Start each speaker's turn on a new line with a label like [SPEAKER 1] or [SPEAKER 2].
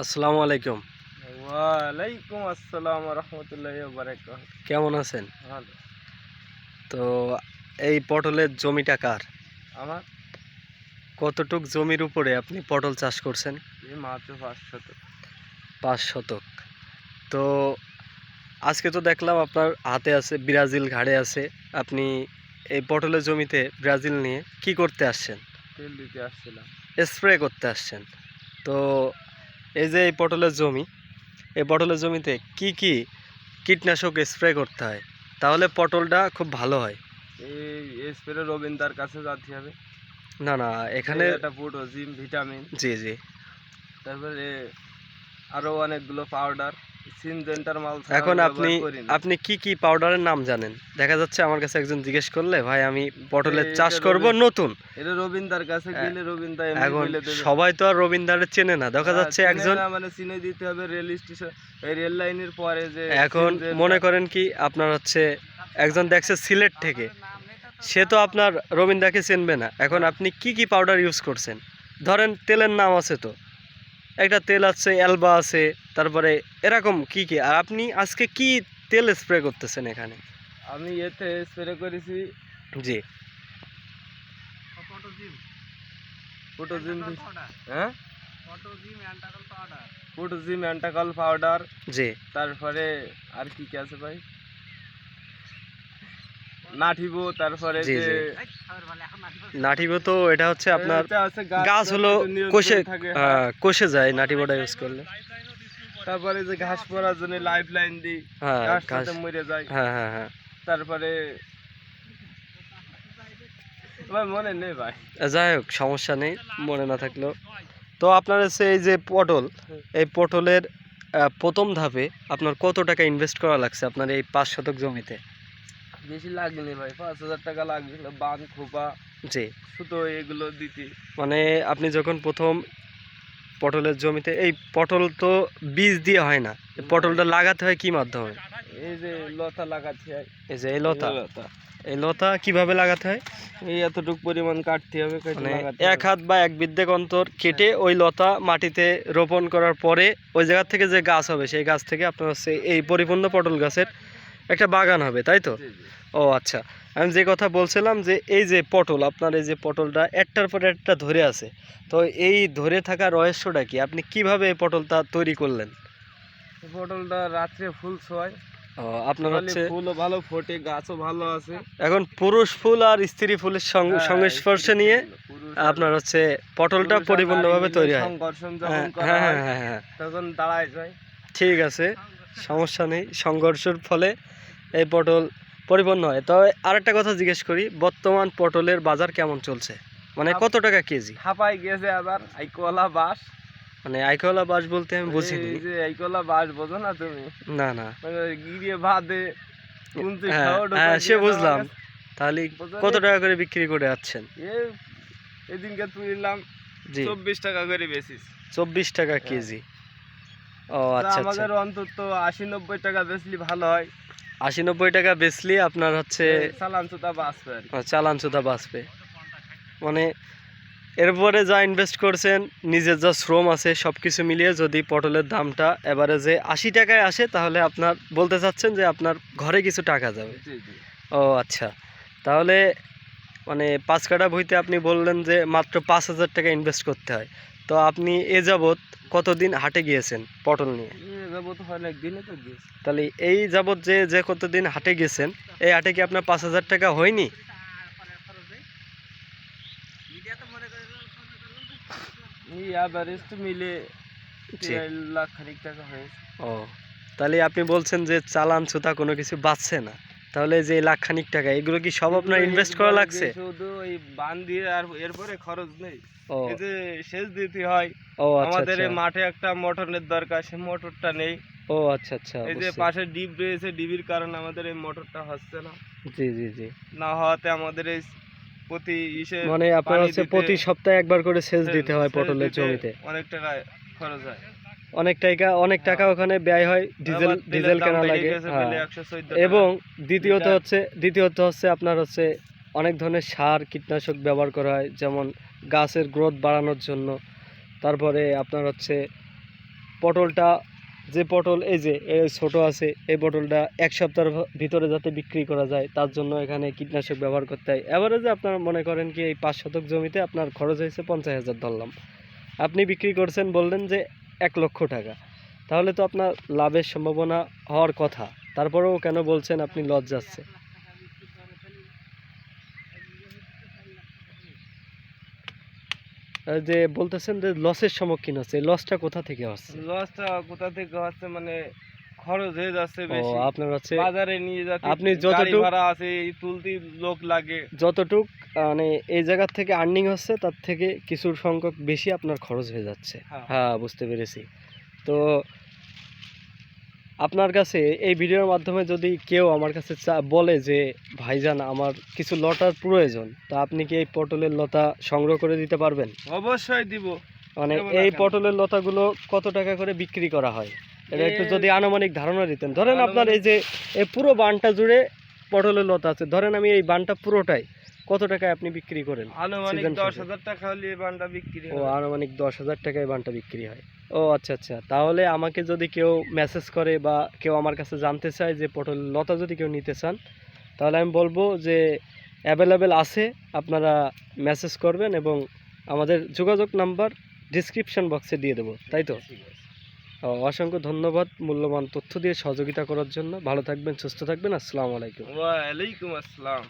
[SPEAKER 1] আসসালামু আলাইকুম।
[SPEAKER 2] ওয়ালাইকুম আসসালাম রহমতুল্লাহ বারাকাতুহু।
[SPEAKER 1] কেমন আছেন?
[SPEAKER 2] ভালো।
[SPEAKER 1] তো এই পটলের জমিটা কার?
[SPEAKER 2] আমার
[SPEAKER 1] কতটুক জমির উপরে আপনি পটল চাষ করছেন?
[SPEAKER 2] এই মাত্র 500।
[SPEAKER 1] ৫ শতক। তো আজকে তো দেখলাম আপনার হাতে আছে ব্রাজিল, ঘাড়ে আছে। আপনি এই পটলের জমিতে ব্রাজিল নিয়ে কি করতে আসছেন?
[SPEAKER 2] তেল দিতে আসছিলাম।
[SPEAKER 1] স্প্রে করতে আসছেন। তো এই যে এই পটলের জমি, এই পটলের জমিতে কি কি কীটনাশক স্প্রে করতে হয়? তাহলে পটলটা খুব ভালো হয়।
[SPEAKER 2] এই স্প্রে রবীন্দার কাছে যেতে হবে।
[SPEAKER 1] না, না, এখানে
[SPEAKER 2] এটা পটাশিয়াম ভিটামিন,
[SPEAKER 1] জি, জি।
[SPEAKER 2] তারপরে আরো অনেকগুলো পাউডার। সিনজেন্টার মাল ছাড়া
[SPEAKER 1] এখন
[SPEAKER 2] আমি
[SPEAKER 1] আপনি
[SPEAKER 2] ব্যবহার করি না।
[SPEAKER 1] আপনি কি কি পাউডারের নাম জানেন? দেখা যাচ্ছে আমার কাছে একজন জিজ্ঞেস করলে, ভাই আমি পটলের চাষ
[SPEAKER 2] এটা
[SPEAKER 1] করব নতুন।
[SPEAKER 2] এটা রবীন্দার কাছে
[SPEAKER 1] এ
[SPEAKER 2] গেলে রবীন্দা এমনি
[SPEAKER 1] এখন
[SPEAKER 2] বলে দেবে।
[SPEAKER 1] সবাই তো আর রবীন্দ্রারে চেনে না। দেখা যাচ্ছে
[SPEAKER 2] চিনে
[SPEAKER 1] একজন
[SPEAKER 2] না মানে চিনে দিতে হবে রেল স্টেশন, এই রেল লাইনের পরে যে
[SPEAKER 1] এখন মনে
[SPEAKER 2] সিনজেন্টার।
[SPEAKER 1] করেন কি আপনার হচ্ছে একজন দেখছে সিলেট থেকে, সে তো আপনার রবীন্দ্রাকে চিনবে না। এখন আপনি কি কি পাউডার ইউজ করছেন? ধরেন তেলের নাম আছে তো। একটা তেল আছে, অ্যালবা আছে, তারপরে এরকম কি কি? আর আপনি আজকে কি তেল স্প্রে করতেছেন এখানে?
[SPEAKER 2] আমি এতে স্প্রে করেছি
[SPEAKER 1] জি।
[SPEAKER 2] পটাশিয়াম। হ্যাঁ, পটাশিয়াম অ্যান্টাকল পাউডার।
[SPEAKER 1] জি।
[SPEAKER 2] তারপরে আর কি কি আছে ভাই, নাঠিবো। তারপরে
[SPEAKER 1] জি,
[SPEAKER 2] যে
[SPEAKER 1] জি। নাটিবো তো এটা হচ্ছে আপনার
[SPEAKER 2] এটা আছে
[SPEAKER 1] গাছ হলো
[SPEAKER 2] যাতে নিয়ন্ত্রণ
[SPEAKER 1] কষে
[SPEAKER 2] থাকে। হ্যাঁ,
[SPEAKER 1] কষে যায় নাটিবোটা ইউজ করলে।
[SPEAKER 2] তারপরে যে ঘাস পড়ার জন্য লাইফ লাইন দিই,
[SPEAKER 1] হ্যাঁ,
[SPEAKER 2] ঘাস
[SPEAKER 1] ঘাস।
[SPEAKER 2] যাতে মরে যায়।
[SPEAKER 1] হ্যাঁ, হ্যাঁ, হ্যাঁ।
[SPEAKER 2] তারপরে আমার মনে নেই ভাই।
[SPEAKER 1] যাই হোক, সমস্যা নেই, মনে না থাকলেও। তো আপনার হচ্ছে এই যে পটল, এই পটলের ১ম ধাপে আপনার কত টাকা ইনভেস্ট করা লাগছে আপনার এই ৫ শতক জমিতে?
[SPEAKER 2] বেশি লাগেনি ভাই, 5,000 টাকা লাগছিল বান খোপা
[SPEAKER 1] জি।
[SPEAKER 2] সুতো এগুলো দিতে।
[SPEAKER 1] মানে আপনি যখন ১ম পটলের জমিতে এই পটল তো বীজ দিয়ে হয় না। এই পটলটা লাগাতে হয় কি মাধ্যমে?
[SPEAKER 2] এই যে লতা লাগাতে হয়।
[SPEAKER 1] এই যে এই
[SPEAKER 2] এই
[SPEAKER 1] লতা।
[SPEAKER 2] লতা
[SPEAKER 1] এই লতা কিভাবে লাগাতে হয়?
[SPEAKER 2] এই এতটুকু পরিমাণ কাটতে হবে, কেটে
[SPEAKER 1] মানে
[SPEAKER 2] লাগাতে
[SPEAKER 1] এক
[SPEAKER 2] হবে।
[SPEAKER 1] হাত বা এক বিদ্ধেক অন্তর কেটে ওই লতা মাটিতে রোপণ করার পরে ওই জায়গা থেকে যে গাছ হবে সেই গাছ থেকে আপনার হচ্ছে এই পরিপূর্ণ পটল গাছের একটা বাগান হবে, তাই তো?
[SPEAKER 2] জি জি।
[SPEAKER 1] ও আচ্ছা। আমি যে কথা বলছিলাম যে এই যে পটল, আপনার এই যে পটলটা একটার পর একটা ধরে আছে, তো এই ধরে থাকা রহস্যটা কি? আপনি কিভাবে এই পটলটা তৈরি করলেন?
[SPEAKER 2] এই পটলটা রাত্রে ফুল ছোঁয়,
[SPEAKER 1] ও আপনার
[SPEAKER 2] সকালে
[SPEAKER 1] হচ্ছে
[SPEAKER 2] ফুলও ভালো ফোটে, গাছও ভালো আছে।
[SPEAKER 1] এখন পুরুষ ফুল আর স্ত্রী ফুলের
[SPEAKER 2] হ্যাঁ,
[SPEAKER 1] সংস্পর্শে
[SPEAKER 2] স্ত্রী
[SPEAKER 1] নিয়ে
[SPEAKER 2] ফুল, পুরুষ আর
[SPEAKER 1] আপনার হচ্ছে পটলটা
[SPEAKER 2] পুরুষ আর নারী
[SPEAKER 1] পরিপূর্ণভাবে
[SPEAKER 2] মিলে
[SPEAKER 1] তৈরি হয়।
[SPEAKER 2] সংঘর্ষণ যখন
[SPEAKER 1] হ্যাঁ,
[SPEAKER 2] করা
[SPEAKER 1] হ্যাঁ, হ্যাঁ,
[SPEAKER 2] হয়
[SPEAKER 1] হ্যাঁ, হ্যাঁ।
[SPEAKER 2] তখন দাঁড়ায় যায়।
[SPEAKER 1] ঠিক আছে, সমস্যা নেই। সংঘর্ষের ফলে এই পটল পরিপূর্ণ হয়। তবে আরেকটা কথা জিজ্ঞেস করি, বর্তমান পটলের বাজার কেমন চলছে? মানে
[SPEAKER 2] হাপ
[SPEAKER 1] কত টাকা কেজি?
[SPEAKER 2] হাঁপাই গেছে আবার আইকলা বাস।
[SPEAKER 1] মানে আইকলা বাস বলতে আমি বুঝিনি।
[SPEAKER 2] এই যে আইকলা বাস বোঝো না তুমি?
[SPEAKER 1] না, না।
[SPEAKER 2] মানে গিরিয়ে বাঁধে কুঞ্চি
[SPEAKER 1] হ্যাঁ,
[SPEAKER 2] সহ
[SPEAKER 1] হ্যাঁ,
[SPEAKER 2] ঢুকাই
[SPEAKER 1] সে
[SPEAKER 2] দিয়ে আমার
[SPEAKER 1] বুঝলাম।
[SPEAKER 2] কাছে।
[SPEAKER 1] তাহলে
[SPEAKER 2] বুঝো
[SPEAKER 1] কত
[SPEAKER 2] নি?
[SPEAKER 1] টাকা করে বিক্রি করে যাচ্ছেন?
[SPEAKER 2] এ এদিনকে তুলিলাম
[SPEAKER 1] জি।
[SPEAKER 2] 24 টাকা করে বেচিস।
[SPEAKER 1] 24 টাকা
[SPEAKER 2] হ্যাঁ,
[SPEAKER 1] কেজি। ও
[SPEAKER 2] তা
[SPEAKER 1] আচ্ছা, আচ্ছা।
[SPEAKER 2] আমাদের অন্তত 80-90 টাকা বেচলে ভালো হয়।
[SPEAKER 1] ৮০-৯০ টাকা বেচলে আপনার হচ্ছে
[SPEAKER 2] চালান চুতা বাঁচবে আর কি।
[SPEAKER 1] চালান সুদা বাঁচবে। মানে এরপরে যা ইনভেস্ট করছেন, নিজের যা শ্রম আছে সব কিছু মিলিয়ে যদি পটলের দামটা এভারেজে ৮০ টাকায় আসে, তাহলে আপনার বলতে চাচ্ছেন যে আপনার ঘরে কিছু টাকা যাবে।
[SPEAKER 2] জি জি।
[SPEAKER 1] ও আচ্ছা। তাহলে মানে ৫ কাঠা ভুঁইতে আপনি বললেন যে মাত্র ৫,০০০ টাকা ইনভেস্ট করতে হয়। তো আপনি এ যাবৎ কতদিন হাটে গিয়েছেন পটল নিয়ে?
[SPEAKER 2] যাবো তো অনেক দিনে তো গেছি।
[SPEAKER 1] তাহলে এই যাবৎ যে কতদিন হাটে গেছেন, এই হাটে কি আপনার ৫,০০০ টাকা হয়নি?
[SPEAKER 2] এই অ্যাভারেজ তো মিলে
[SPEAKER 1] জি।
[SPEAKER 2] 3 লাখ খানিক টাকা হয়েছে।
[SPEAKER 1] ও, তাহলে আপনি বলছেন যে চালান ছুতা কোনো কিছু বাঁচছে না। তাহলে এই যে লাখ খানিক টাকা এগুলো কি সব আপনার
[SPEAKER 2] এগুলো
[SPEAKER 1] ইনভেস্ট করা
[SPEAKER 2] একবারে যে
[SPEAKER 1] লাগছে?
[SPEAKER 2] শুধু ওই বান দিয়ে আর এরপরে খরচ নেই।
[SPEAKER 1] ও,
[SPEAKER 2] এই যে সেচ দিতে হয়,
[SPEAKER 1] ও আচ্ছা,
[SPEAKER 2] আমাদের
[SPEAKER 1] আচ্ছা।
[SPEAKER 2] এই মাঠে একটা মোটরের দরকার, সে মোটরটা নেই।
[SPEAKER 1] ও আচ্ছা, আচ্ছা,
[SPEAKER 2] এই যে
[SPEAKER 1] বুঝছি।
[SPEAKER 2] পাশে ডিপ রয়েছে, ডিবির কারণে আমাদের এই মোটরটা হচ্ছে না।
[SPEAKER 1] জি, জি, জি।
[SPEAKER 2] না হওয়াতে আমাদের এই প্রতি
[SPEAKER 1] মানে আপনার
[SPEAKER 2] পানি
[SPEAKER 1] হচ্ছে
[SPEAKER 2] দিতে,
[SPEAKER 1] প্রতি সপ্তাহে একবার করে সেচ দিতে হয়
[SPEAKER 2] সেচ
[SPEAKER 1] পটলের
[SPEAKER 2] দিতে
[SPEAKER 1] জমিতে।
[SPEAKER 2] অনেক টাকা খরচ হয়।
[SPEAKER 1] অনেক টাকা
[SPEAKER 2] হ্যাঁ,
[SPEAKER 1] ওখানে ব্যয় হয়, ডিজেল
[SPEAKER 2] আবার তেলের
[SPEAKER 1] ডিজেল
[SPEAKER 2] দাম
[SPEAKER 1] কেনা
[SPEAKER 2] বেড়ে
[SPEAKER 1] লাগে।
[SPEAKER 2] গেছে
[SPEAKER 1] হ্যাঁ।
[SPEAKER 2] বেলে 114 টাকা
[SPEAKER 1] এবং দ্বিতীয়ত
[SPEAKER 2] লিটার।
[SPEAKER 1] হচ্ছে দ্বিতীয়ত হচ্ছে আপনার হচ্ছে অনেক ধরনের সার, কীটনাশক ব্যবহার করা হয়, যেমন গাছের গ্রোথ বাড়ানোর জন্য। তারপরে আপনার হচ্ছে পটলটা, যে পটল এই যে ছোট আছে, এই পটলটা 1 সপ্তাহের ভিতরে যাতে বিক্রি করা যায় তার জন্য এখানে কীটনাশক ব্যবহার করতে হয়। এভারেজে আপনার মনে করেন কি এই 5 শতক জমিতে আপনার খরচ হয়েছে 50,000 ধরলাম, আপনি বিক্রি করছেন বললেন যে 1 লক্ষ টাকা, তাহলে তো আপনার লাভের সম্ভাবনা হওয়ার কথা, তারপরেও কেন বলছেন আপনি লস যাচ্ছে? যে বলতেছেন যে লসের সম্মুখীন হচ্ছে, এই লসটা কোথা থেকে হচ্ছে?
[SPEAKER 2] লসটা কোথা থেকে হচ্ছে মানে খরচ হয়ে যাচ্ছে
[SPEAKER 1] ও
[SPEAKER 2] বেশি,
[SPEAKER 1] আপনার হচ্ছে
[SPEAKER 2] বাজারে নিয়ে যাচ্ছে
[SPEAKER 1] আপনি
[SPEAKER 2] গাড়ি
[SPEAKER 1] যতটুক
[SPEAKER 2] ভাড়া আছে, এই তুলতে লোক লাগে।
[SPEAKER 1] যতটুক মানে এই জায়গার থেকে আর্নিং হচ্ছে তার থেকে কিছু সংখ্যক বেশি আপনার খরচ হয়ে যাচ্ছে।
[SPEAKER 2] হ্যাঁ।
[SPEAKER 1] হ্যাঁ, বুঝতে পেরেছি। তো আপনার কাছে এই ভিডিওর মাধ্যমে যদি কেউ আমার কাছে বলে যে ভাইজান আমার কিছু লতার প্রয়োজন, তা আপনি কি এই পটলের লতা সংগ্রহ করে দিতে পারবেন?
[SPEAKER 2] অবশ্যই দিব।
[SPEAKER 1] মানে
[SPEAKER 2] দেবো না
[SPEAKER 1] এই
[SPEAKER 2] কেন?
[SPEAKER 1] পটলের লতাগুলো কত টাকা করে বিক্রি করা হয়, এটা একটু
[SPEAKER 2] এ-
[SPEAKER 1] যদি আনুমানিক ধারণা দিতেন। ধরেন আপনার
[SPEAKER 2] আনুমানিক-
[SPEAKER 1] এই যে এই পুরো বানটা জুড়ে পটলের লতা আছে, ধরেন আমি এই বানটা পুরোটাই কত টাকায় আপনি বিক্রি করেন
[SPEAKER 2] আনুমানিক
[SPEAKER 1] সিজন
[SPEAKER 2] 10,000 টাকা হলে এই বানটা বিক্রি
[SPEAKER 1] ও
[SPEAKER 2] হবে।
[SPEAKER 1] আনুমানিক 10,000 টাকায় বানটা বিক্রি হয়। ও আচ্ছা আচ্ছা, তাহলে আমাকে যদি কেউ মেসেজ করে বা কেউ আমার কাছে জানতে চায় যে পটল লতা যদি কেউ নিতে চান, তাহলে আমি বলবো যে অ্যাভেলেবেল আছে, আপনারা মেসেজ করবেন এবং আমাদের যোগাযোগ নাম্বার ডিসক্রিপশন বক্সে দিয়ে দেবো, তাই তো?
[SPEAKER 2] ঠিক আছে।
[SPEAKER 1] অসংখ্য ধন্যবাদ মূল্যবান তথ্য দিয়ে সহযোগিতা করার জন্য। ভালো থাকবেন, সুস্থ থাকবেন। আসসালামু আলাইকুম।
[SPEAKER 2] ওয়ালাইকুম আসসালাম।